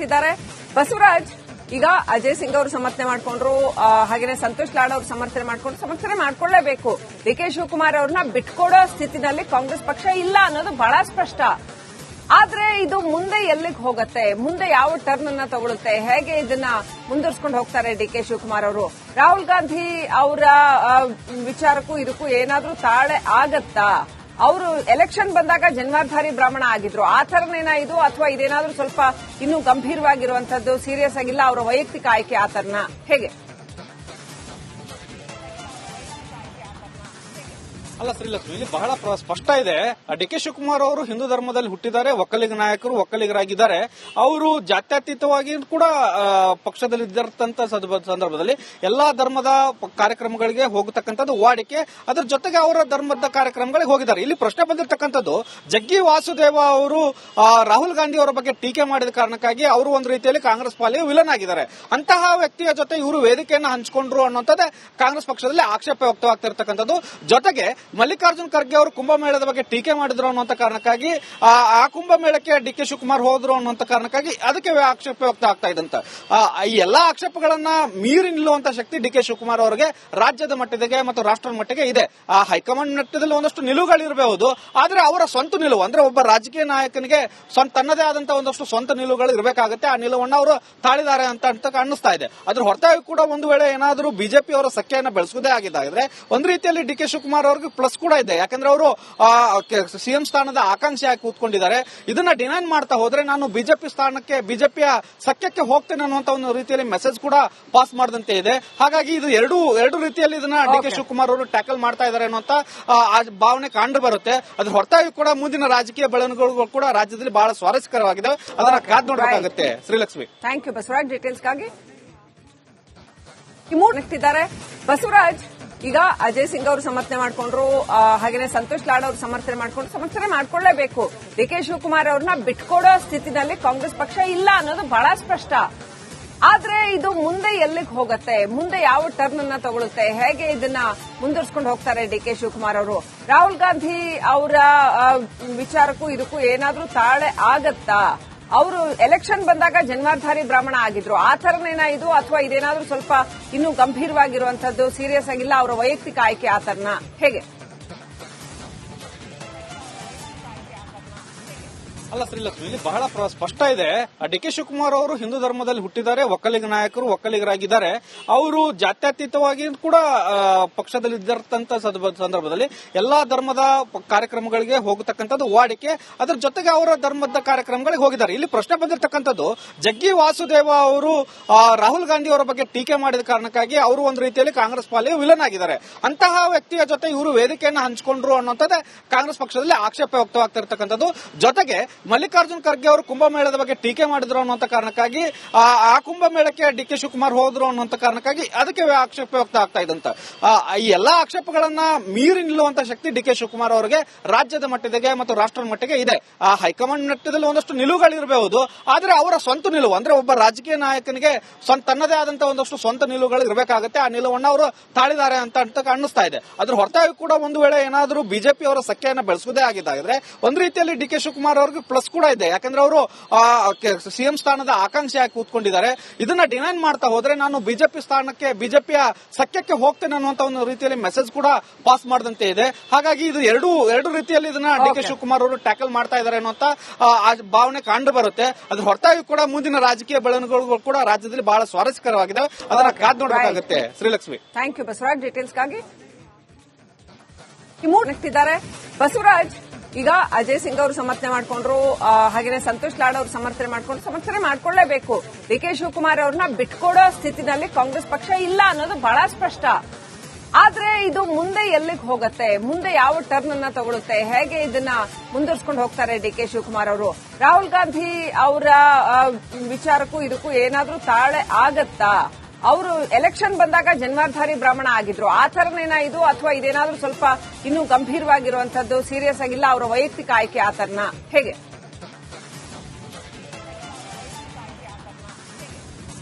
ನಗ್ತಿದ್ದಾರೆ. ಬಸವರಾಜ್, ಈಗ ಅಜಯ್ ಸಿಂಗ್ ಅವರು ಸಮರ್ಥನೆ ಮಾಡ್ಕೊಂಡ್ರು, ಹಾಗೇನೆ ಸಂತೋಷ್ ಲಾಡ್ ಅವರು ಸಮರ್ಥನೆ ಮಾಡ್ಕೊಳ್ಳೇಬೇಕು. ಡಿಕೆ ಶಿವಕುಮಾರ್ ಅವ್ರನ್ನ ಬಿಟ್ಕೊಡೋ ಸ್ಥಿತಿನಲ್ಲಿ ಕಾಂಗ್ರೆಸ್ ಪಕ್ಷ ಇಲ್ಲ ಅನ್ನೋದು ಬಹಳ ಸ್ಪಷ್ಟ. ಆದ್ರೆ ಇದು ಮುಂದೆ ಎಲ್ಲಿಗೆ ಹೋಗುತ್ತೆ, ಮುಂದೆ ಯಾವ ಟರ್ನ್ ಅನ್ನ ತಗೊಳುತ್ತೆ, ಹೇಗೆ ಇದನ್ನ ಮುಂದುವರ್ಸ್ಕೊಂಡು ಹೋಗ್ತಾರೆ ಡಿಕೆ ಶಿವಕುಮಾರ್ ಅವರು? ರಾಹುಲ್ ಗಾಂಧಿ ಅವರ ವಿಚಾರಕ್ಕೂ ಇದಕ್ಕೂ ಏನಾದ್ರೂ ತಾಳೆ ಆಗತ್ತಾ? ಅವರು ಎಲೆಕ್ಷನ್ ಬಂದಾಗ ಜನ್ಮಾಧಾರಿ ಬ್ರಾಹ್ಮಣ ಆಗಿದ್ರು, ಆ ಥರನೇನಾ ಇದು, ಅಥವಾ ಇದೇನಾದ್ರೂ ಸ್ವಲ್ಪ ಇನ್ನೂ ಗಂಭೀರವಾಗಿರುವಂತದ್ದು, ಸೀರಿಯಸ್ ಆಗಿಲ್ಲ, ಅವರ ವೈಯಕ್ತಿಕ ಆಯ್ಕೆ ಆ ಥರನ ಹೇಗೆ? ಅಲ್ಲ ಶ್ರೀಲಕ್ಷ್ಮಿ, ಇಲ್ಲಿ ಬಹಳ ಸ್ಪಷ್ಟ ಇದೆ. ಡಿಕೆ ಶಿವಕುಮಾರ್ ಅವರು ಹಿಂದೂ ಧರ್ಮದಲ್ಲಿ ಹುಟ್ಟಿದ್ದಾರೆ, ಒಕ್ಕಲಿಗ ನಾಯಕರು, ಒಕ್ಕಲಿಗರಾಗಿದ್ದಾರೆ. ಅವರು ಜಾತ್ಯತೀತವಾಗಿ ಕೂಡ ಪಕ್ಷದಲ್ಲಿ ಇದ್ದಂತ ಸಂದರ್ಭದಲ್ಲಿ ಎಲ್ಲಾ ಧರ್ಮದ ಕಾರ್ಯಕ್ರಮಗಳಿಗೆ ಹೋಗತಕ್ಕಂಥದ್ದು ವಾಡಿಕೆ. ಅದರ ಜೊತೆಗೆ ಅವರ ಧರ್ಮದ ಕಾರ್ಯಕ್ರಮಗಳಿಗೆ ಹೋಗಿದ್ದಾರೆ. ಇಲ್ಲಿ ಪ್ರಶ್ನೆ ಬಂದಿರತಕ್ಕಂಥದ್ದು, ಜಗ್ಗಿ ವಾಸುದೇವ ಅವರು ರಾಹುಲ್ ಗಾಂಧಿ ಅವರ ಬಗ್ಗೆ ಟೀಕೆ ಮಾಡಿದ ಕಾರಣಕ್ಕಾಗಿ ಅವರು ಒಂದು ರೀತಿಯಲ್ಲಿ ಕಾಂಗ್ರೆಸ್ ಪಾಲಿಗೆ ವಿಲನ್ ಆಗಿದ್ದಾರೆ. ಅಂತಹ ವ್ಯಕ್ತಿಯ ಜೊತೆ ಇವರು ವೇದಿಕೆಯನ್ನು ಹಂಚಿಕೊಂಡ್ರು ಅನ್ನೋಂಥದ್ದೇ ಕಾಂಗ್ರೆಸ್ ಪಕ್ಷದಲ್ಲಿ ಆಕ್ಷೇಪ ವ್ಯಕ್ತವಾಗ್ತಿರ್ತಕ್ಕಂಥದ್ದು. ಜೊತೆಗೆ ಮಲ್ಲಿಕಾರ್ಜುನ್ ಖರ್ಗೆ ಅವರು ಕುಂಭಮೇಳದ ಬಗ್ಗೆ ಟೀಕೆ ಮಾಡಿದ್ರು ಅನ್ನುವಂತ ಕಾರಣಕ್ಕಾಗಿ ಆ ಕುಂಭಮೇಳಕ್ಕೆ ಡಿಕೆ ಶಿವಕುಮಾರ್ ಹೋದ್ರು ಅನ್ನುವಂತ ಕಾರಣಕ್ಕಾಗಿ ಅದಕ್ಕೆ ಆಕ್ಷೇಪ ವ್ಯಕ್ತ ಆಗ್ತಾ ಇದಂತ. ಈ ಎಲ್ಲಾ ಆಕ್ಷೇಪಗಳನ್ನ ಮೀರಿ ನಿಲ್ಲುವಂತ ಶಕ್ತಿ ಡಿಕೆ ಶಿವಕುಮಾರ್ ಅವರಿಗೆ ರಾಜ್ಯದ ಮಟ್ಟದಿಗೆ ಮತ್ತು ರಾಷ್ಟ್ರದ ಮಟ್ಟಿಗೆ ಇದೆ. ಆ ಹೈಕಮಾಂಡ್ ಮಟ್ಟದಲ್ಲಿ ಒಂದಷ್ಟು ನಿಲುವುಗಳಿರಬಹುದು, ಆದ್ರೆ ಅವರ ಸ್ವಂತ ನಿಲುವು ಅಂದ್ರೆ ಒಬ್ಬ ರಾಜಕೀಯ ನಾಯಕನಿಗೆ ತನ್ನದೇ ಆದಂತಹ ಒಂದಷ್ಟು ಸ್ವಂತ ನಿಲುವುಗಳು ಇರಬೇಕಾಗುತ್ತೆ. ಆ ನಿಲುವನ್ನ ಅವರು ತಾಳಿದ್ದಾರೆ ಅಂತ ಅನ್ನಿಸ್ತಾ ಇದೆ. ಅದ್ರ ಹೊರತಾಗಿ ಕೂಡ ಒಂದು ವೇಳೆ ಏನಾದರೂ ಬಿಜೆಪಿ ಅವರ ಸಖ್ಯೆಯನ್ನು ಬೆಳೆಸುವುದೇ ಆಗಿದ್ದಾದ್ರೆ ಒಂದು ರೀತಿಯಲ್ಲಿ ಡಿಕೆ ಶಿವಕುಮಾರ್ ಅವರಿಗೆ ಪ್ಲಸ್ ಕೂಡ ಇದೆ. ಯಾಕಂದ್ರೆ ಅವರು ಸಿಎಂ ಸ್ಥಾನದ ಆಕಾಂಕ್ಷಿಯಾಗಿ ಕೂತ್ಕೊಂಡಿದ್ದಾರೆ. ಇದನ್ನ ಡಿನೈನ್ ಮಾಡ್ತಾ ಹೋದ್ರೆ ನಾನು ಬಿಜೆಪಿ ಸ್ಥಾನಕ್ಕೆ, ಬಿಜೆಪಿಯ ಸಖ್ಯಕ್ಕೆ ಹೋಗ್ತೇನೆ ಅನ್ನುವಂತ ಒಂದು ರೀತಿಯಲ್ಲಿ ಮೆಸೇಜ್ ಕೂಡ ಪಾಸ್ ಮಾಡದಂತೆ ಇದೆ. ಹಾಗಾಗಿ ಇದು ಎರಡು ರೀತಿಯಲ್ಲಿ ಇದನ್ನ ಡಿಕೆ ಶಿವಕುಮಾರ್ ಅವರು ಟ್ಯಾಕಲ್ ಮಾಡ್ತಾ ಇದ್ದಾರೆ ಅನ್ನುವಂತ ಭಾವನೆ ಕಂಡು ಬರುತ್ತೆ. ಅದ್ರ ಹೊರತಾಗಿ ಕೂಡ ಮುಂದಿನ ರಾಜಕೀಯ ಬೆಳವಣಿಗೆಗಳು ಕೂಡ ರಾಜ್ಯದಲ್ಲಿ ಬಹಳ ಸ್ವಾರಸ್ಯಕರವಾಗಿದೆ. ಅದನ್ನ ಕಾದ್ ನೋಡಬೇಕಾಗುತ್ತೆ. ಶ್ರೀಲಕ್ಷ್ಮಿ, ಥ್ಯಾಂಕ್ ಯು ಬಸವರಾಜ್ ಡೀಟೇಲ್ಸ್ಗಾಗಿ. ನಗ್ತಿದ್ದಾರೆ. ಬಸವರಾಜ್, ಈಗ ಅಜಯ್ ಸಿಂಗ್ ಅವರು ಸಮರ್ಥನೆ ಮಾಡ್ಕೊಂಡ್ರು, ಹಾಗೇನೆ ಸಂತೋಷ್ ಲಾಡ್ ಅವರು ಸಮರ್ಥನೆ ಮಾಡ್ಕೊಳ್ಳೇಬೇಕು. ಡಿಕೆ ಶಿವಕುಮಾರ್ ಅವ್ರನ್ನ ಬಿಟ್ಕೊಡೋ ಸ್ಥಿತಿನಲ್ಲಿ ಕಾಂಗ್ರೆಸ್ ಪಕ್ಷ ಇಲ್ಲ ಅನ್ನೋದು ಬಹಳ ಸ್ಪಷ್ಟ. ಆದ್ರೆ ಇದು ಮುಂದೆ ಎಲ್ಲಿಗೆ ಹೋಗುತ್ತೆ, ಮುಂದೆ ಯಾವ ಟರ್ನ್ ಅನ್ನ ತಗೊಳುತ್ತೆ, ಹೇಗೆ ಇದನ್ನ ಮುಂದುವರ್ಸ್ಕೊಂಡು ಹೋಗ್ತಾರೆ ಡಿಕೆ ಶಿವಕುಮಾರ್ ಅವರು? ರಾಹುಲ್ ಗಾಂಧಿ ಅವರ ವಿಚಾರಕ್ಕೂ ಇದಕ್ಕೂ ಏನಾದ್ರೂ ತಾಳೆ ಆಗತ್ತಾ? ಅವರು ಎಲೆಕ್ಷನ್ ಬಂದಾಗ ಜನ್ಮಾಧಾರಿ ಬ್ರಾಹ್ಮಣ ಆಗಿದ್ರು, ಆ ಥರನೇನಾ ಇದು, ಅಥವಾ ಇದೇನಾದ್ರೂ ಸ್ವಲ್ಪ ಇನ್ನೂ ಗಂಭೀರವಾಗಿರುವಂತದ್ದು, ಸೀರಿಯಸ್ ಆಗಿಲ್ಲ, ಅವರ ವೈಯಕ್ತಿಕ ಆಯ್ಕೆ ಆ ಥರನ ಹೇಗೆ? ಅಲ್ಲ ಶ್ರೀಲಕ್ಷ್ಮಿ, ಇಲ್ಲಿ ಬಹಳ ಸ್ಪಷ್ಟ ಇದೆ. ಡಿಕೆ ಶಿವಕುಮಾರ್ ಅವರು ಹಿಂದೂ ಧರ್ಮದಲ್ಲಿ ಹುಟ್ಟಿದ್ದಾರೆ, ಒಕ್ಕಲಿಗ ನಾಯಕರು, ಒಕ್ಕಲಿಗರಾಗಿದ್ದಾರೆ. ಅವರು ಜಾತ್ಯತೀತವಾಗಿ ಕೂಡ ಪಕ್ಷದಲ್ಲಿ ಇದ್ದಂತ ಸಂದರ್ಭದಲ್ಲಿ ಎಲ್ಲಾ ಧರ್ಮದ ಕಾರ್ಯಕ್ರಮಗಳಿಗೆ ಹೋಗತಕ್ಕಂಥದ್ದು ವಾಡಿಕೆ. ಅದರ ಜೊತೆಗೆ ಅವರ ಧರ್ಮದ ಕಾರ್ಯಕ್ರಮಗಳಿಗೆ ಹೋಗಿದ್ದಾರೆ. ಇಲ್ಲಿ ಪ್ರಶ್ನೆ ಬಂದಿರತಕ್ಕಂಥದ್ದು, ಜಗ್ಗಿ ವಾಸುದೇವ ಅವರು ರಾಹುಲ್ ಗಾಂಧಿ ಅವರ ಬಗ್ಗೆ ಟೀಕೆ ಮಾಡಿದ ಕಾರಣಕ್ಕಾಗಿ ಅವರು ಒಂದು ರೀತಿಯಲ್ಲಿ ಕಾಂಗ್ರೆಸ್ ಪಾಲಿಗೆ ವಿಲನ್ ಆಗಿದ್ದಾರೆ. ಅಂತಹ ವ್ಯಕ್ತಿಯ ಜೊತೆ ಇವರು ವೇದಿಕೆಯನ್ನು ಹಂಚಿಕೊಂಡ್ರು ಅನ್ನೋಂಥದ್ದೇ ಕಾಂಗ್ರೆಸ್ ಪಕ್ಷದಲ್ಲಿ ಆಕ್ಷೇಪ ವ್ಯಕ್ತವಾಗ್ತಿರ್ತಕ್ಕಂಥದ್ದು. ಜೊತೆಗೆ ಮಲ್ಲಿಕಾರ್ಜುನ್ ಖರ್ಗೆ ಅವರು ಕುಂಭಮೇಳದ ಬಗ್ಗೆ ಟೀಕೆ ಮಾಡಿದ್ರು ಅನ್ನುವಂತ ಕಾರಣಕ್ಕಾಗಿ ಆ ಕುಂಭಮೇಳಕ್ಕೆ ಡಿಕೆ ಶಿವಕುಮಾರ್ ಹೋದ್ರು ಅನ್ನುವಂತ ಕಾರಣಕ್ಕಾಗಿ ಅದಕ್ಕೆ ಆಕ್ಷೇಪ ವ್ಯಕ್ತ ಆಗ್ತಾ ಇದಂತ. ಈ ಎಲ್ಲಾ ಆಕ್ಷೇಪಗಳನ್ನ ಮೀರಿ ನಿಲ್ಲುವಂತ ಶಕ್ತಿ ಡಿಕೆ ಶಿವಕುಮಾರ್ ಅವರಿಗೆ ರಾಜ್ಯದ ಮಟ್ಟದಿಗೆ ಮತ್ತು ರಾಷ್ಟ್ರದ ಮಟ್ಟಿಗೆ ಇದೆ. ಆ ಹೈಕಮಾಂಡ್ ಮಟ್ಟದಲ್ಲಿ ಒಂದಷ್ಟು ನಿಲುವುಗಳಿರಬಹುದು, ಆದ್ರೆ ಅವರ ಸ್ವಂತ ನಿಲುವು ಅಂದ್ರೆ ಒಬ್ಬ ರಾಜಕೀಯ ನಾಯಕನಿಗೆ ತನ್ನದೇ ಆದಂತಹ ಒಂದಷ್ಟು ಸ್ವಂತ ನಿಲುವುಗಳು ಇರಬೇಕಾಗುತ್ತೆ. ಆ ನಿಲುವನ್ನ ಅವರು ತಾಳಿದ್ದಾರೆ ಅಂತ ಅನ್ನಿಸ್ತಾ ಇದೆ. ಅದ್ರ ಹೊರತಾಗಿ ಕೂಡ ಒಂದು ವೇಳೆ ಏನಾದರೂ ಬಿಜೆಪಿ ಅವರ ಸಖ್ಯೆಯನ್ನು ಬೆಳೆಸುವುದೇ ಆಗಿದ್ದಾದ್ರೆ ಒಂದು ರೀತಿಯಲ್ಲಿ ಡಿಕೆ ಶಿವಕುಮಾರ್ ಅವರಿಗೆ ಪ್ಲಸ್ ಕೂಡ ಇದೆ. ಯಾಕಂದ್ರೆ ಅವರು ಸಿಎಂ ಸ್ಥಾನದ ಆಕಾಂಕ್ಷಿಯಾಗಿ ಕೂತ್ಕೊಂಡಿದ್ದಾರೆ. ಇದನ್ನ ಡಿನೈನ್ ಮಾಡ್ತಾ ಹೋದ್ರೆ ನಾನು ಬಿಜೆಪಿ ಸ್ಥಾನಕ್ಕೆ, ಬಿಜೆಪಿಯ ಸಖ್ಯಕ್ಕೆ ಹೋಗ್ತೇನೆ ಅನ್ನುವಂತ ಒಂದು ರೀತಿಯಲ್ಲಿ ಮೆಸೇಜ್ ಕೂಡ ಪಾಸ್ ಮಾಡದಂತೆ ಇದೆ. ಹಾಗಾಗಿ ಇದು ಎರಡು ರೀತಿಯಲ್ಲಿ ಇದನ್ನ ಡಿಕೆ ಶಿವಕುಮಾರ್ ಅವರು ಟ್ಯಾಕಲ್ ಮಾಡ್ತಾ ಇದ್ದಾರೆ ಅನ್ನುವಂತ ಭಾವನೆ ಕಂಡು ಬರುತ್ತೆ. ಅದ್ರ ಹೊರತಾಗಿ ಕೂಡ ಮುಂದಿನ ರಾಜಕೀಯ ಬೆಳವಣಿಗೆಗಳು ಕೂಡ ರಾಜ್ಯದಲ್ಲಿ ಬಹಳ ಸ್ವಾರಸ್ಯಕರವಾಗಿದೆ. ಅದನ್ನ ಕಾದ್ ನೋಡಬೇಕಾಗುತ್ತೆ. ಶ್ರೀಲಕ್ಷ್ಮಿ, ಥ್ಯಾಂಕ್ ಯು ಬಸವರಾಜ್ ಡೀಟೇಲ್ಸ್ಗಾಗಿ. ನಗ್ತಿದ್ದಾರೆ. ಬಸವರಾಜ್, ಈಗ ಅಜಯ್ ಸಿಂಗ್ ಅವರು ಸಮರ್ಥನೆ ಮಾಡ್ಕೊಂಡ್ರು, ಹಾಗೇನೆ ಸಂತೋಷ್ ಲಾಡ್ ಅವರು ಸಮರ್ಥನೆ ಮಾಡ್ಕೊಳ್ಳೇಬೇಕು. ಡಿಕೆ ಶಿವಕುಮಾರ್ ಅವ್ರನ್ನ ಬಿಟ್ಕೊಡೋ ಸ್ಥಿತಿನಲ್ಲಿ ಕಾಂಗ್ರೆಸ್ ಪಕ್ಷ ಇಲ್ಲ ಅನ್ನೋದು ಬಹಳ ಸ್ಪಷ್ಟ. ಆದ್ರೆ ಇದು ಮುಂದೆ ಎಲ್ಲಿಗೆ ಹೋಗುತ್ತೆ, ಮುಂದೆ ಯಾವ ಟರ್ನ್ ಅನ್ನ ತಗೊಳುತ್ತೆ, ಹೇಗೆ ಇದನ್ನ ಮುಂದುವರ್ಸ್ಕೊಂಡು ಹೋಗ್ತಾರೆ ಡಿಕೆ ಶಿವಕುಮಾರ್ ಅವರು? ರಾಹುಲ್ ಗಾಂಧಿ ಅವರ ವಿಚಾರಕ್ಕೂ ಇದಕ್ಕೂ ಏನಾದ್ರೂ ತಾಳೆ ಆಗತ್ತಾ? ಅವರು ಎಲೆಕ್ಷನ್ ಬಂದಾಗ ಜನ್ಮಾಧಾರಿ ಬ್ರಾಹ್ಮಣ ಆಗಿದ್ರು, ಆ ಥರನೇನಾ ಇದು, ಅಥವಾ ಇದೇನಾದ್ರೂ ಸ್ವಲ್ಪ ಇನ್ನೂ ಗಂಭೀರವಾಗಿರುವಂತದ್ದು, ಸೀರಿಯಸ್ ಆಗಿಲ್ಲ, ಅವರ ವೈಯಕ್ತಿಕ ಆಯ್ಕೆ ಆ ಥರನ ಹೇಗೆ?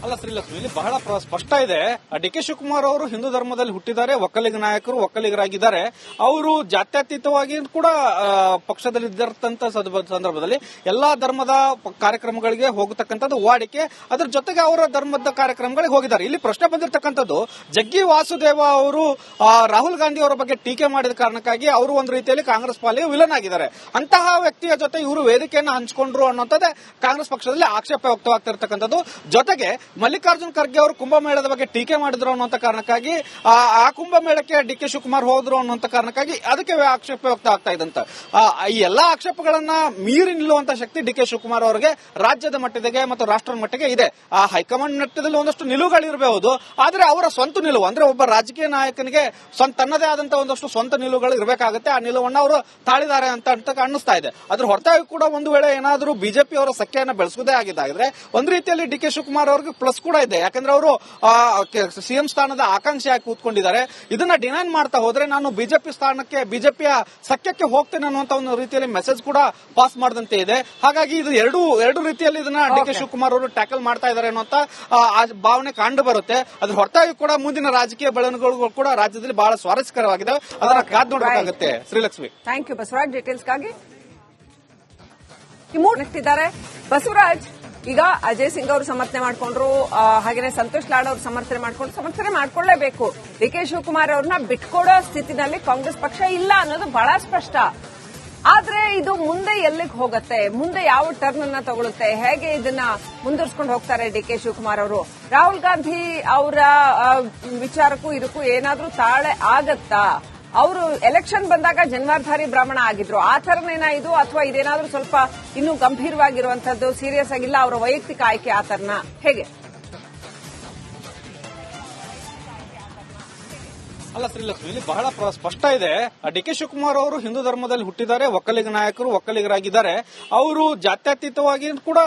ಅಲ್ಲ ಶ್ರೀಲಕ್ಷ್ಮಿ, ಇಲ್ಲಿ ಬಹಳ ಸ್ಪಷ್ಟ ಇದೆ. ಡಿ ಕೆ ಶಿವಕುಮಾರ್ ಅವರು ಹಿಂದೂ ಧರ್ಮದಲ್ಲಿ ಹುಟ್ಟಿದ್ದಾರೆ, ಒಕ್ಕಲಿಗ ನಾಯಕರು, ಒಕ್ಕಲಿಗರಾಗಿದ್ದಾರೆ. ಅವರು ಜಾತ್ಯತೀತವಾಗಿ ಕೂಡ ಪಕ್ಷದಲ್ಲಿದ್ದಂತ ಸಂದರ್ಭದಲ್ಲಿ ಎಲ್ಲಾ ಧರ್ಮದ ಕಾರ್ಯಕ್ರಮಗಳಿಗೆ ಹೋಗತಕ್ಕಂಥದ್ದು ವಾಡಿಕೆ. ಅದರ ಜೊತೆಗೆ ಅವರ ಧರ್ಮದ ಕಾರ್ಯಕ್ರಮಗಳಿಗೆ ಹೋಗಿದ್ದಾರೆ. ಇಲ್ಲಿ ಪ್ರಶ್ನೆ ಬಂದಿರತಕ್ಕಂಥದ್ದು, ಜಗ್ಗಿ ವಾಸುದೇವ ಅವರು ರಾಹುಲ್ ಗಾಂಧಿ ಅವರ ಬಗ್ಗೆ ಟೀಕೆ ಮಾಡಿದ ಕಾರಣಕ್ಕಾಗಿ ಅವರು ಒಂದು ರೀತಿಯಲ್ಲಿ ಕಾಂಗ್ರೆಸ್ ಪಾಲಿಗೆ ವಿಲನ್ ಆಗಿದ್ದಾರೆ. ಅಂತಹ ವ್ಯಕ್ತಿಯ ಜೊತೆ ಇವರು ವೇದಿಕೆಯನ್ನು ಹಂಚಿಕೊಂಡ್ರು ಅನ್ನೋದೇ ಕಾಂಗ್ರೆಸ್ ಪಕ್ಷದಲ್ಲಿ ಆಕ್ಷೇಪ ವ್ಯಕ್ತವಾಗ್ತಿರ್ತಕ್ಕಂಥದ್ದು. ಜೊತೆಗೆ ಮಲ್ಲಿಕಾರ್ಜುನ್ ಖರ್ಗೆ ಅವರು ಕುಂಭಮೇಳದ ಬಗ್ಗೆ ಟೀಕೆ ಮಾಡಿದ್ರು ಅನ್ನುವಂತ ಕಾರಣಕ್ಕಾಗಿ ಆ ಕುಂಭಮೇಳಕ್ಕೆ ಡಿ ಕೆ ಶಿವಕುಮಾರ್ ಹೋದ್ರು ಅನ್ನುವಂತ ಕಾರಣಕ್ಕಾಗಿ ಅದಕ್ಕೆ ಆಕ್ಷೇಪ ವ್ಯಕ್ತ ಆಗ್ತಾ ಇದ್ದಂತ. ಈ ಎಲ್ಲಾ ಆಕ್ಷೇಪಗಳನ್ನ ಮೀರಿ ನಿಲ್ಲುವಂತ ಶಕ್ತಿ ಡಿ ಕೆ ಶಿವಕುಮಾರ್ ಅವರಿಗೆ ರಾಜ್ಯದ ಮಟ್ಟದಿಗೆ ಮತ್ತು ರಾಷ್ಟ್ರದ ಮಟ್ಟಿಗೆ ಇದೆ. ಆ ಹೈಕಮಾಂಡ್ ಮಟ್ಟದಲ್ಲಿ ಒಂದಷ್ಟು ನಿಲುವುಗಳಿರಬಹುದು, ಆದ್ರೆ ಅವರ ಸ್ವಂತ ನಿಲುವು ಅಂದ್ರೆ ಒಬ್ಬ ರಾಜಕೀಯ ನಾಯಕನಿಗೆ ತನ್ನದೇ ಆದಂತಹ ಒಂದಷ್ಟು ಸ್ವಂತ ನಿಲುವುಗಳು ಇರಬೇಕಾಗುತ್ತೆ. ಆ ನಿಲುವನ್ನು ಅವರು ತಾಳಿದ್ದಾರೆ ಅಂತ ಅನ್ನಿಸ್ತಾ ಇದೆ. ಅದ್ರ ಹೊರತಾಗಿ ಕೂಡ ಒಂದು ವೇಳೆ ಏನಾದರೂ ಬಿಜೆಪಿ ಅವರ ಸಂಖ್ಯೆಯನ್ನು ಬೆಳೆಸುವುದೇ ಆಗಿದ್ರೆ ಒಂದು ರೀತಿಯಲ್ಲಿ ಡಿ ಕೆ ಶಿವಕುಮಾರ್ ಅವರಿಗೆ ಪ್ಲಸ್ ಕೂಡ ಇದೆ. ಯಾಕಂದ್ರೆ ಅವರು ಸಿಎಂ ಸ್ಥಾನದ ಆಕಾಂಕ್ಷಿಯಾಗಿ ಕೂತ್ಕೊಂಡಿದ್ದಾರೆ. ಇದನ್ನ ಡಿನೈನ್ ಮಾಡ್ತಾ ಹೋದ್ರೆ ನಾನು ಬಿಜೆಪಿ ಸ್ಥಾನಕ್ಕೆ, ಬಿಜೆಪಿಯ ಸಖ್ಯಕ್ಕೆ ಹೋಗ್ತೇನೆ ಅನ್ನುವಂತ ಒಂದು ರೀತಿಯಲ್ಲಿ ಮೆಸೇಜ್ ಕೂಡ ಪಾಸ್ ಮಾಡದಂತೆ ಇದೆ. ಹಾಗಾಗಿ ಇದು ಎರಡು ರೀತಿಯಲ್ಲಿ ಇದನ್ನ ಡಿ ಕೆ ಶಿವಕುಮಾರ್ ಅವರು ಟ್ಯಾಕಲ್ ಮಾಡ್ತಾ ಇದ್ದಾರೆ ಅನ್ನುವಂತ ಭಾವನೆ ಕಂಡು ಬರುತ್ತೆ. ಅದ್ರ ಹೊರತಾಗಿ ಕೂಡ ಮುಂದಿನ ರಾಜಕೀಯ ಬೆಳವಣಿಗೆಗಳು ಕೂಡ ರಾಜ್ಯದಲ್ಲಿ ಬಹಳ ಸ್ವಾರಸ್ಯಕರವಾಗಿದೆ. ಅದನ್ನ ಕಾದ್ ನೋಡಬೇಕಾಗುತ್ತೆ. Srilakshmi, thank you Basavaraj. ಡೀಟೇಲ್ಸ್ಗಾಗಿ ಇದ್ದಾರೆ ಬಸವರಾಜ್. ಈಗ ಅಜಯ್ ಸಿಂಗ್ ಅವರು ಸಮರ್ಥನೆ ಮಾಡಿಕೊಂಡ್ರು, ಹಾಗೆಯೇ ಸಂತೋಷ್ ಲಾಡ್ ಅವರು ಸಮರ್ಥನೆ ಮಾಡ್ಕೊಳ್ಳೇಬೇಕು. ಡಿ ಕೆ ಶಿವಕುಮಾರ್ ಅವ್ರನ್ನ ಬಿಟ್ಕೊಡೋ ಸ್ಥಿತಿನಲ್ಲಿ ಕಾಂಗ್ರೆಸ್ ಪಕ್ಷ ಇಲ್ಲ ಅನ್ನೋದು ಬಹಳ ಸ್ಪಷ್ಟ. ಆದ್ರೆ ಇದು ಮುಂದೆ ಎಲ್ಲಿಗೆ ಹೋಗುತ್ತೆ, ಮುಂದೆ ಯಾವ ಟರ್ನ್ ಅನ್ನ ತಗೊಳುತ್ತೆ, ಹೇಗೆ ಇದನ್ನ ಮುಂದುವರ್ಸ್ಕೊಂಡು ಹೋಗ್ತಾರೆ ಡಿ ಕೆ ಶಿವಕುಮಾರ್ ಅವರು? ರಾಹುಲ್ ಗಾಂಧಿ ಅವರ ವಿಚಾರಕ್ಕೂ ಇದಕ್ಕೂ ಏನಾದ್ರೂ ತಾಳೆ ಆಗತ್ತಾ? ಅವರು ಎಲೆಕ್ಷನ್ ಬಂದಾಗ ಜನ್ವಾರ್ಧಾರಿ ಬ್ರಾಹ್ಮಣ ಆಗಿದ್ರು, ಆ ಥರನೇನಾ ಇದು, ಅಥವಾ ಇದೇನಾದ್ರೂ ಸ್ವಲ್ಪ ಇನ್ನೂ ಗಂಭೀರವಾಗಿರುವಂತದ್ದು, ಸೀರಿಯಸ್ ಆಗಿಲ್ಲ ಅವರ ವೈಯಕ್ತಿಕ ಆಯ್ಕೆ ಆ ಥರನ ಹೇಗೆ? ಅಲ್ಲ ಶ್ರೀಲಕ್ಷ್ಮಿ, ಇಲ್ಲಿ ಬಹಳ ಸ್ಪಷ್ಟ ಇದೆ. ಡಿ ಕೆ ಶಿವಕುಮಾರ್ ಅವರು ಹಿಂದೂ ಧರ್ಮದಲ್ಲಿ ಹುಟ್ಟಿದ್ದಾರೆ, ಒಕ್ಕಲಿಗ ನಾಯಕರು, ಒಕ್ಕಲಿಗರಾಗಿದ್ದಾರೆ. ಅವರು ಜಾತ್ಯತೀತವಾಗಿ ಕೂಡ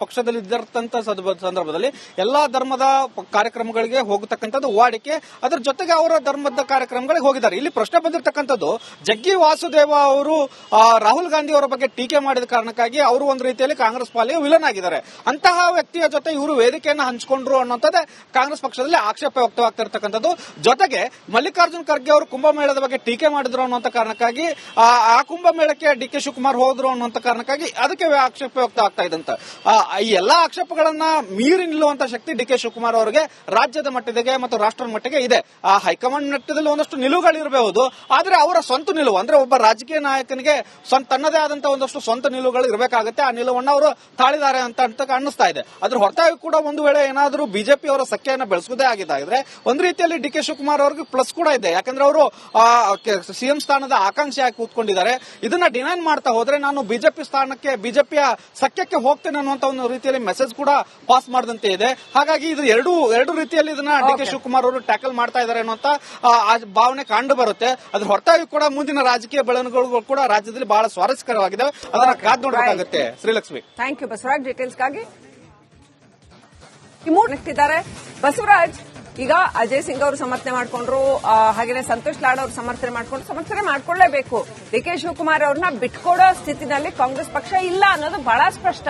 ಪಕ್ಷದಲ್ಲಿದ್ದಂತ ಸಂದರ್ಭದಲ್ಲಿ ಎಲ್ಲಾ ಧರ್ಮದ ಕಾರ್ಯಕ್ರಮಗಳಿಗೆ ಹೋಗತಕ್ಕಂಥದ್ದು ವಾಡಿಕೆ. ಅದರ ಜೊತೆಗೆ ಅವರ ಧರ್ಮದ ಕಾರ್ಯಕ್ರಮಗಳಿಗೆ ಹೋಗಿದ್ದಾರೆ. ಇಲ್ಲಿ ಪ್ರಶ್ನೆ ಬಂದಿರತಕ್ಕಂಥದ್ದು, ಜಗ್ಗಿ ವಾಸುದೇವ ಅವರು ರಾಹುಲ್ ಗಾಂಧಿ ಅವರ ಬಗ್ಗೆ ಟೀಕೆ ಮಾಡಿದ ಕಾರಣಕ್ಕಾಗಿ ಅವರು ಒಂದು ರೀತಿಯಲ್ಲಿ ಕಾಂಗ್ರೆಸ್ ಪಾಲಿಗೆ ವಿಲನ್ ಆಗಿದ್ದಾರೆ. ಅಂತಹ ವ್ಯಕ್ತಿಯ ಜೊತೆ ಇವರು ವೇದಿಕೆಯನ್ನು ಹಂಚಿಕೊಂಡ್ರು ಅನ್ನೋದೇ ಕಾಂಗ್ರೆಸ್ ಪಕ್ಷದಲ್ಲಿ ಆಕ್ಷೇಪ ವ್ಯಕ್ತವಾಗ್ತಿರ್ತಕ್ಕಂಥದ್ದು. ಜೊತೆಗೆ ಮಲ್ಲಿಕಾರ್ಜುನ್ ಖರ್ಗೆ ಅವರು ಕುಂಭಮೇಳದ ಬಗ್ಗೆ ಟೀಕೆ ಮಾಡಿದ್ರು ಅನ್ನುವಂತ ಕಾರಣಕ್ಕಾಗಿ ಆ ಕುಂಭಮೇಳಕ್ಕೆ ಡಿ ಕೆ ಶಿವಕುಮಾರ್ ಹೋದ್ರು ಅನ್ನುವಂತ ಕಾರಣಕ್ಕಾಗಿ ಅದಕ್ಕೆ ಆಕ್ಷೇಪ ವ್ಯಕ್ತ ಆಗ್ತಾ ಇದ್ದಂತ. ಈ ಎಲ್ಲಾ ಆಕ್ಷೇಪಗಳನ್ನ ಮೀರಿ ನಿಲ್ಲುವಂತ ಶಕ್ತಿ ಡಿ ಕೆ ಶಿವಕುಮಾರ್ ಅವರಿಗೆ ರಾಜ್ಯದ ಮಟ್ಟದಿಗೆ ಮತ್ತು ರಾಷ್ಟ್ರದ ಮಟ್ಟಿಗೆ ಇದೆ. ಆ ಹೈಕಮಾಂಡ್ ಮಟ್ಟದಲ್ಲಿ ಒಂದಷ್ಟು ನಿಲುವುಗಳಿರಬಹುದು, ಆದ್ರೆ ಅವರ ಸ್ವಂತ ನಿಲುವು ಅಂದ್ರೆ ಒಬ್ಬ ರಾಜಕೀಯ ನಾಯಕನಿಗೆ ತನ್ನದೇ ಆದಂತಹ ಒಂದಷ್ಟು ಸ್ವಂತ ನಿಲುವುಗಳು ಇರಬೇಕಾಗುತ್ತೆ. ಆ ನಿಲುವನ್ನು ಅವರು ತಾಳಿದ್ದಾರೆ ಅಂತ ಅನ್ನಿಸ್ತಾ ಇದೆ. ಅದ್ರ ಹೊರತಾಗಿ ಕೂಡ ಒಂದು ವೇಳೆ ಏನಾದರೂ ಬಿಜೆಪಿ ಅವರ ಸಂಖ್ಯೆಯನ್ನು ಬೆಳೆಸುವುದೇ ಆಗಿದ್ರೆ ಒಂದು ರೀತಿಯಲ್ಲಿ ಡಿ ಕೆ ಶಿವಕುಮಾರ್ ಅವರಿಗೆ ಪ್ಲಸ್ ಕೂಡ ಇದೆ. ಯಾಕಂದ್ರೆ ಅವರು ಸಿಎಂ ಸ್ಥಾನದ ಆಕಾಂಕ್ಷಿಯಾಗಿ ಕೂತ್ಕೊಂಡಿದ್ದಾರೆ. ಇದನ್ನ ಡಿನೈನ್ ಮಾಡ್ತಾ ಹೋದ್ರೆ ನಾನು ಬಿಜೆಪಿ ಸ್ಥಾನಕ್ಕೆ, ಬಿಜೆಪಿಯ ಸಖ್ಯಕ್ಕೆ ಹೋಗ್ತೇನೆ ಅನ್ನುವಂತ ಒಂದು ರೀತಿಯಲ್ಲಿ ಮೆಸೇಜ್ ಕೂಡ ಪಾಸ್ ಮಾಡದಂತೆ ಇದೆ. ಹಾಗಾಗಿ ಇದು ಎರಡು ರೀತಿಯಲ್ಲಿ ಇದನ್ನ ಡಿ ಕೆ ಶಿವಕುಮಾರ್ ಅವರು ಟ್ಯಾಕಲ್ ಮಾಡ್ತಾ ಇದ್ದಾರೆ ಅನ್ನುವಂತ ಭಾವನೆ ಕಂಡು ಬರುತ್ತೆ. ಅದ್ರ ಹೊರತಾಗಿ ಕೂಡ ಮುಂದಿನ ರಾಜಕೀಯ ಬೆಳವಣಿಗೆಗಳು ಕೂಡ ರಾಜ್ಯದಲ್ಲಿ ಬಹಳ ಸ್ವಾರಸ್ಯಕರವಾಗಿದೆ. ಅದನ್ನ ಕಾದ್ ನೋಡಬೇಕಾಗುತ್ತೆ. Srilakshmi, thank you Basavaraj. ಡೀಟೇಲ್ಸ್ಗಾಗಿ ಇದ್ದಾರೆ ಬಸವರಾಜ್. ಈಗ ಅಜಯ್ ಸಿಂಗ್ ಅವರು ಸಮರ್ಥನೆ ಮಾಡಿಕೊಂಡ್ರು, ಹಾಗೆಯೇ ಸಂತೋಷ್ ಲಾಡ್ ಅವರು ಸಮರ್ಥನೆ ಮಾಡ್ಕೊಳ್ಳೇಬೇಕು. ಡಿ ಕೆ ಶಿವಕುಮಾರ್ ಅವ್ರನ್ನ ಬಿಟ್ಕೊಡೋ ಸ್ಥಿತಿನಲ್ಲಿ ಕಾಂಗ್ರೆಸ್ ಪಕ್ಷ ಇಲ್ಲ ಅನ್ನೋದು ಬಹಳ ಸ್ಪಷ್ಟ.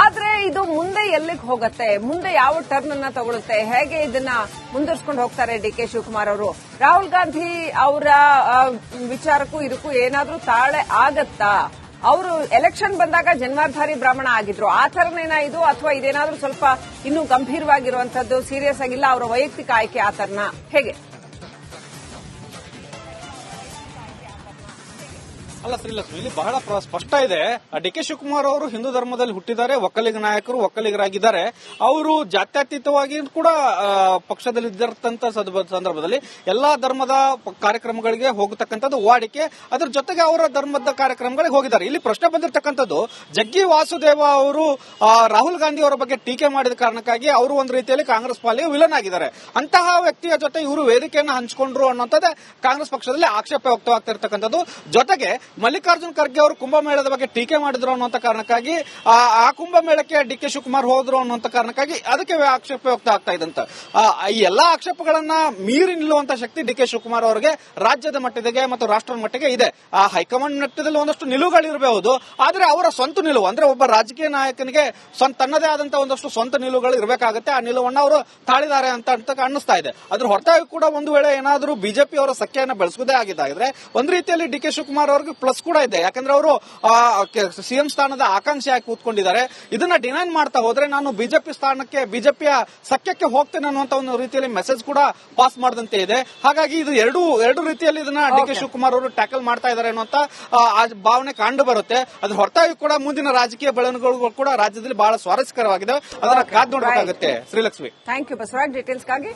ಆದ್ರೆ ಇದು ಮುಂದೆ ಎಲ್ಲಿಗೆ ಹೋಗುತ್ತೆ, ಮುಂದೆ ಯಾವ ಟರ್ನ್ ಅನ್ನ ತಗೊಳುತ್ತೆ, ಹೇಗೆ ಇದನ್ನ ಮುಂದುವರ್ಸ್ಕೊಂಡು ಹೋಗ್ತಾರೆ ಡಿ ಕೆ ಶಿವಕುಮಾರ್ ಅವರು? ರಾಹುಲ್ ಗಾಂಧಿ ಅವರ ವಿಚಾರಕ್ಕೂ ಇದಕ್ಕೂ ಏನಾದ್ರೂ ತಾಳೆ ಆಗತ್ತಾ? ಅವರು ಎಲೆಕ್ಷನ್ ಬಂದಾಗ ಜನ್ವಾರ್ಧಾರಿ ಬ್ರಾಹ್ಮಣ ಆಗಿದ್ರು, ಆ ಥರನೇನಾ ಇದು, ಅಥವಾ ಇದೇನಾದ್ರೂ ಸ್ವಲ್ಪ ಇನ್ನೂ ಗಂಭೀರವಾಗಿರುವಂತದ್ದು, ಸೀರಿಯಸ್ ಆಗಿಲ್ಲ ಅವರ ವೈಯಕ್ತಿಕ ಆಯ್ಕೆ ಆ ಥರನ ಹೇಗೆ? ಅಲ್ಲ ಶ್ರೀಲಕ್ಷ್ಮಿ, ಇಲ್ಲಿ ಬಹಳ ಸ್ಪಷ್ಟ ಇದೆ. ಡಿ ಕೆ ಶಿವಕುಮಾರ್ ಅವರು ಹಿಂದೂ ಧರ್ಮದಲ್ಲಿ ಹುಟ್ಟಿದ್ದಾರೆ, ಒಕ್ಕಲಿಗ ನಾಯಕರು, ಒಕ್ಕಲಿಗರಾಗಿದ್ದಾರೆ. ಅವರು ಜಾತ್ಯತೀತವಾಗಿ ಕೂಡ ಪಕ್ಷದಲ್ಲಿದ್ದಂತ ಸಂದರ್ಭದಲ್ಲಿ ಎಲ್ಲಾ ಧರ್ಮದ ಕಾರ್ಯಕ್ರಮಗಳಿಗೆ ಹೋಗತಕ್ಕಂಥದ್ದು ವಾಡಿಕೆ. ಅದರ ಜೊತೆಗೆ ಅವರ ಧರ್ಮದ ಕಾರ್ಯಕ್ರಮಗಳಿಗೆ ಹೋಗಿದ್ದಾರೆ. ಇಲ್ಲಿ ಪ್ರಶ್ನೆ ಬಂದಿರತಕ್ಕಂಥದ್ದು, ಜಗ್ಗಿ ವಾಸುದೇವ ಅವರು ರಾಹುಲ್ ಗಾಂಧಿ ಅವರ ಬಗ್ಗೆ ಟೀಕೆ ಮಾಡಿದ ಕಾರಣಕ್ಕಾಗಿ ಅವರು ಒಂದು ರೀತಿಯಲ್ಲಿ ಕಾಂಗ್ರೆಸ್ ಪಾಲಿಗೆ ವಿಲನ್ ಆಗಿದ್ದಾರೆ. ಅಂತಹ ವ್ಯಕ್ತಿಯ ಜೊತೆ ಇವರು ವೇದಿಕೆಯನ್ನು ಹಂಚಿಕೊಂಡ್ರು ಅನ್ನೋದೇ ಕಾಂಗ್ರೆಸ್ ಪಕ್ಷದಲ್ಲಿ ಆಕ್ಷೇಪ ವ್ಯಕ್ತವಾಗ್ತಿರ್ತಕ್ಕಂಥದ್ದು. ಜೊತೆಗೆ ಮಲ್ಲಿಕಾರ್ಜುನ್ ಖರ್ಗೆ ಅವರು ಕುಂಭಮೇಳದ ಬಗ್ಗೆ ಟೀಕೆ ಮಾಡಿದ್ರು ಅನ್ನುವಂತ ಕಾರಣಕ್ಕಾಗಿ ಆ ಕುಂಭಮೇಳಕ್ಕೆ ಡಿ.ಕೆ. ಶಿವಕುಮಾರ್ ಹೋದ್ರು ಅನ್ನುವಂತ ಕಾರಣಕ್ಕಾಗಿ ಅದಕ್ಕೆ ಆಕ್ಷೇಪ ವ್ಯಕ್ತ ಆಗ್ತಾ ಇದ್ದಂತ ಈ ಎಲ್ಲಾ ಆಕ್ಷೇಪಗಳನ್ನ ಮೀರಿ ನಿಲ್ಲುವಂತ ಶಕ್ತಿ ಡಿ.ಕೆ. ಶಿವಕುಮಾರ್ ಅವರಿಗೆ ರಾಜ್ಯದ ಮಟ್ಟದಿಗೆ ಮತ್ತು ರಾಷ್ಟ್ರದ ಮಟ್ಟಿಗೆ ಇದೆ. ಆ ಹೈಕಮಾಂಡ್ ಮಟ್ಟದಲ್ಲಿ ಒಂದಷ್ಟು ನಿಲುವುಗಳಿರಬಹುದು, ಆದ್ರೆ ಅವರ ಸ್ವಂತ ನಿಲುವು ಅಂದ್ರೆ ಒಬ್ಬ ರಾಜಕೀಯ ನಾಯಕನಿಗೆ ತನ್ನದೇ ಆದಂತಹ ಒಂದಷ್ಟು ಸ್ವಂತ ನಿಲುವುಗಳು ಇರಬೇಕಾಗುತ್ತೆ. ಆ ನಿಲುವನ್ನ ಅವರು ತಾಳಿದ್ದಾರೆ ಅಂತ ಅನ್ನಿಸ್ತಾ ಇದೆ. ಅದ್ರ ಹೊರತಾಗಿ ಕೂಡ ಒಂದು ವೇಳೆ ಏನಾದರೂ ಬಿಜೆಪಿ ಅವರ ಸಖ್ಯನ ಬೆಳೆಸೋದೇ ಆಗಿದ್ದಾದ್ರೆ ಒಂದು ರೀತಿಯಲ್ಲಿ ಡಿ.ಕೆ. ಶಿವಕುಮಾರ್ ಅವರಿಗೆ ಪ್ಲಸ್ ಕೂಡ ಇದೆ. ಯಾಕಂದ್ರೆ ಅವರು ಸಿಎಂ ಸ್ಥಾನದ ಆಕಾಂಕ್ಷಿಯಾಗಿ ಕೂತ್ಕೊಂಡಿದ್ದಾರೆ. ಇದನ್ನ ಡಿನೈನ್ ಮಾಡ್ತಾ ಹೋದ್ರೆ ನಾನು ಬಿಜೆಪಿ ಸ್ಥಾನಕ್ಕೆ ಬಿಜೆಪಿಯ ಸಖ್ಯಕ್ಕೆ ಹೋಗ್ತೇನೆ ಅನ್ನುವಂತ ಒಂದು ರೀತಿಯಲ್ಲಿ ಮೆಸೇಜ್ ಕೂಡ ಪಾಸ್ ಮಾಡದಂತೆ ಇದೆ. ಹಾಗಾಗಿ ಇದು ಎರಡು ರೀತಿಯಲ್ಲಿ ಇದನ್ನ ಡಿ.ಕೆ. ಶಿವಕುಮಾರ್ ಅವರು ಟ್ಯಾಕಲ್ ಮಾಡ್ತಾ ಇದ್ದಾರೆ ಅನ್ನುವಂತ ಭಾವನೆ ಕಂಡು ಬರುತ್ತೆ. ಅದ್ರ ಹೊರತಾಗಿ ಕೂಡ ಮುಂದಿನ ರಾಜಕೀಯ ಬೆಳವಣಿಗೆಗಳು ಕೂಡ ರಾಜ್ಯದಲ್ಲಿ ಬಹಳ ಸ್ವಾರಸ್ಯಕರವಾಗಿದೆ. ಅದನ್ನ ಕಾದ್ ನೋಡಬೇಕಾಗುತ್ತೆ. Srilakshmi, thank you Basavaraj ಡೀಟೇಲ್ಸ್ಗಾಗಿ.